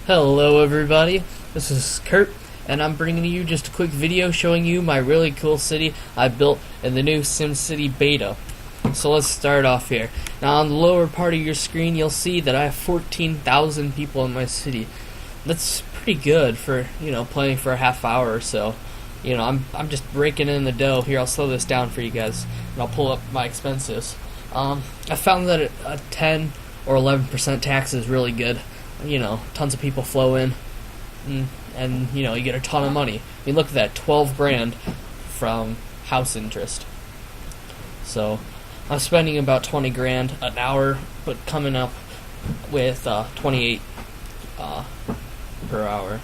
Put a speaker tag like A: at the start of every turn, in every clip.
A: Hello everybody, this is Kurt, and I'm bringing you just a quick video showing you my really cool city I built in the new SimCity beta. So let's start off here. Now on the lower part of your screen you'll see that I have 14,000 people in my city. That's pretty good for, playing for a half hour or so. I'm just breaking in the dough. Here, I'll slow this down for you guys, and I'll pull up my expenses. I found that a 10 or 11% tax is really good. Tons of people flow in, and you get a ton of money. I mean, look at that, 12 grand from house interest. So I'm spending about 20 grand an hour, but coming up with 28 per hour.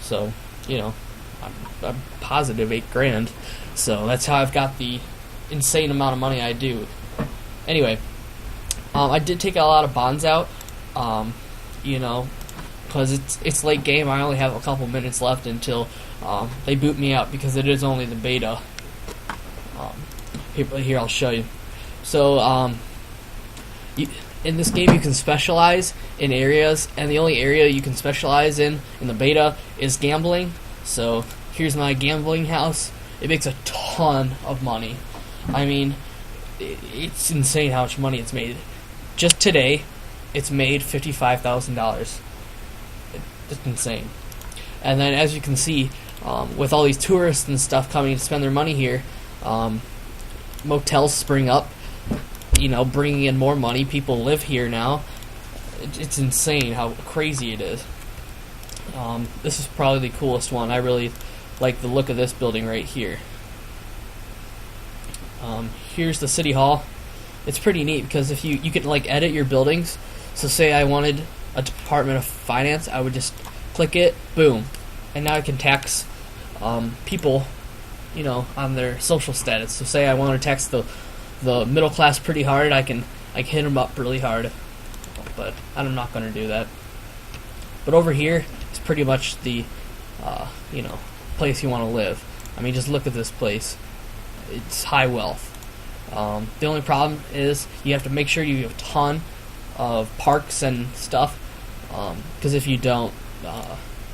A: So I'm positive 8 grand. So that's how I've got the insane amount of money I do. Anyway, I did take a lot of bonds out. Because it's late game. I only have a couple minutes left until they boot me out, because it is only the beta. Here, I'll show you. So, in this game you can specialize in areas, and the only area you can specialize in the beta is gambling. So, here's my gambling house. It makes a ton of money. I mean, it's insane how much money it's made. Just today, it's made $55,000. It's insane. And then, as you can see, with all these tourists and stuff coming to spend their money here, motels spring up, bringing in more money. People live here now. It's insane how crazy it is. This is probably the coolest one. I really like the look of this building right here. Here's the city hall. It's pretty neat because if you can edit your buildings. So say I wanted a Department of Finance, I would just click it, boom, and now I can tax people, on their social status. So say I want to tax the middle class pretty hard, I can hit them up really hard, but I'm not going to do that. But over here is pretty much the place you want to live. I mean, just look at this place. It's high wealth. The only problem is you have to make sure you have a ton of parks and stuff, because if you don't,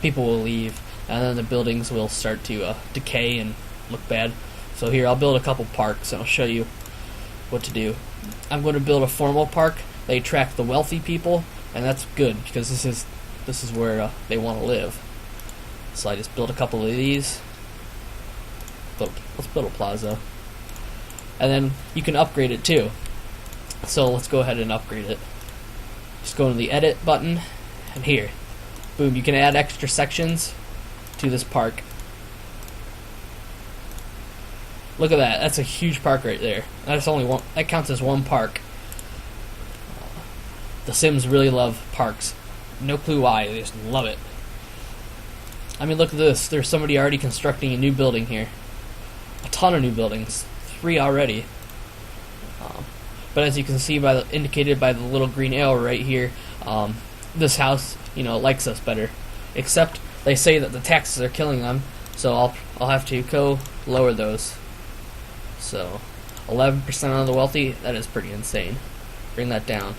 A: people will leave, and then the buildings will start to decay and look bad. So here, I'll build a couple parks, and I'll show you what to do. I'm going to build a formal park. They attract the wealthy people, and that's good, because this is where they want to live. So I just built a couple of these. Let's build a plaza. And then you can upgrade it too. So let's go ahead and upgrade it. Just go to the edit button, and here, boom, you can add extra sections to this park. Look at that, that's a huge park right there. That's only one, that counts as one park. The Sims really love parks. No clue why, they just love it. I mean, look at this, there's somebody already constructing a new building here. A ton of new buildings, 3 already. But as you can see indicated by the little green arrow right here, this house, likes us better. Except they say that the taxes are killing them, so I'll have to go lower those. So 11% on the wealthy, that is pretty insane. Bring that down.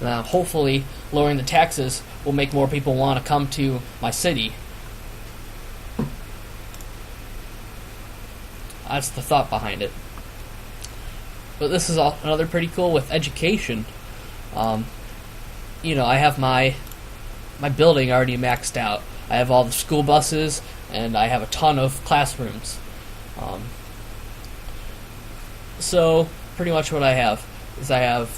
A: Now, hopefully, lowering the taxes will make more people want to come to my city. That's the thought behind it. But this is another pretty cool with education. I have my building already maxed out. I have all the school buses, and I have a ton of classrooms. So pretty much what I have is I have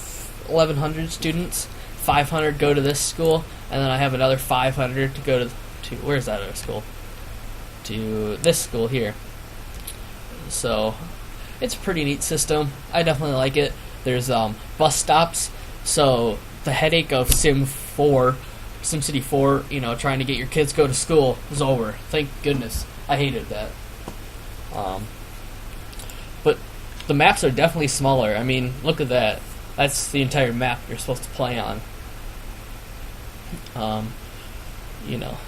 A: 1,100 students. 500 go to this school, and then I have another 500 to go to where's that other school? To this school here. So it's a pretty neat system. I definitely like it. There's bus stops, so the headache of SimCity 4, trying to get your kids to go to school is over. Thank goodness. I hated that. But the maps are definitely smaller. I mean, look at that. That's the entire map you're supposed to play on. And you know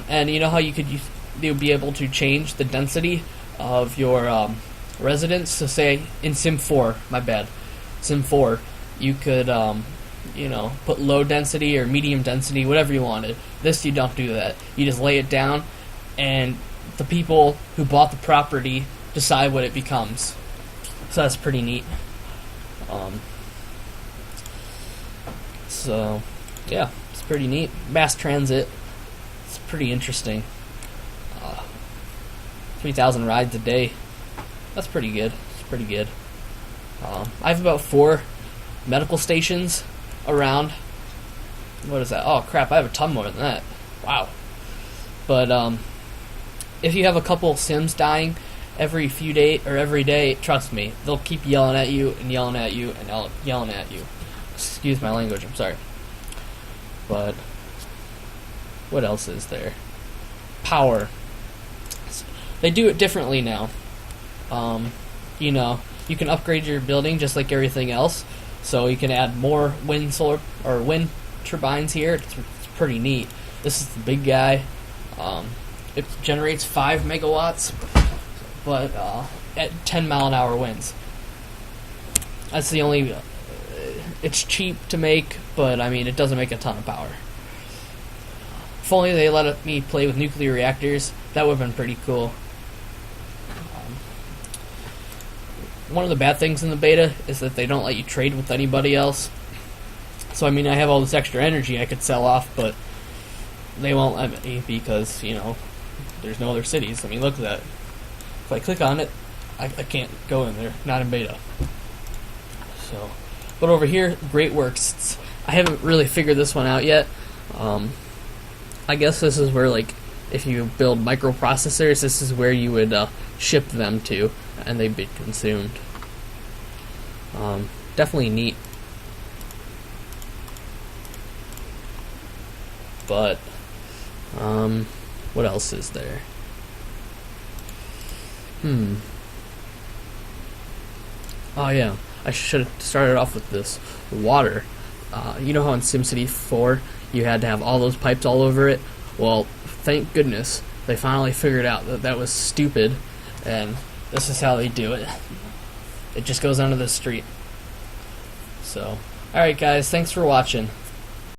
A: how you'll be able to change the density of your residents. So say in Sim 4, my bad, Sim 4, you could you know, put low density or medium density, whatever you wanted. This, you don't do that. You just lay it down, and the people who bought the property decide what it becomes. So that's pretty neat. So yeah, it's pretty neat. Mass transit, it's pretty interesting. 3,000 rides a day. That's pretty good. It's pretty good. I have about 4 medical stations around. What is that? Oh crap, I have a ton more than that. Wow. But if you have a couple Sims dying every few days or every day, trust me, they'll keep yelling at you and yelling at you and yelling at you. Excuse my language, I'm sorry. But what else is there? Power. They do it differently now. You know, you can upgrade your building just like everything else. So you can add more wind turbines here. It's pretty neat. This is the big guy. It generates 5 megawatts, but at 10-mile-an-hour winds. That's the only. It's cheap to make, but I mean, it doesn't make a ton of power. If only they let me play with nuclear reactors, that would have been pretty cool. One of the bad things in the beta is that they don't let you trade with anybody else. So, I mean, I have all this extra energy I could sell off, but they won't let me because, you know, there's no other cities. I mean, look at that. If I click on it, I can't go in there. Not in beta. So, but over here, Great Works. I haven't really figured this one out yet. I guess this is where, like, if you build microprocessors, this is where you would ship them to, and they'd be consumed. Definitely neat. But, what else is there? Oh yeah, I should have started off with this. Water. You know how in SimCity 4 you had to have all those pipes all over it? Well, thank goodness they finally figured out that that was stupid, and this is how they do it. It just goes under the street. So, alright guys, thanks for watching.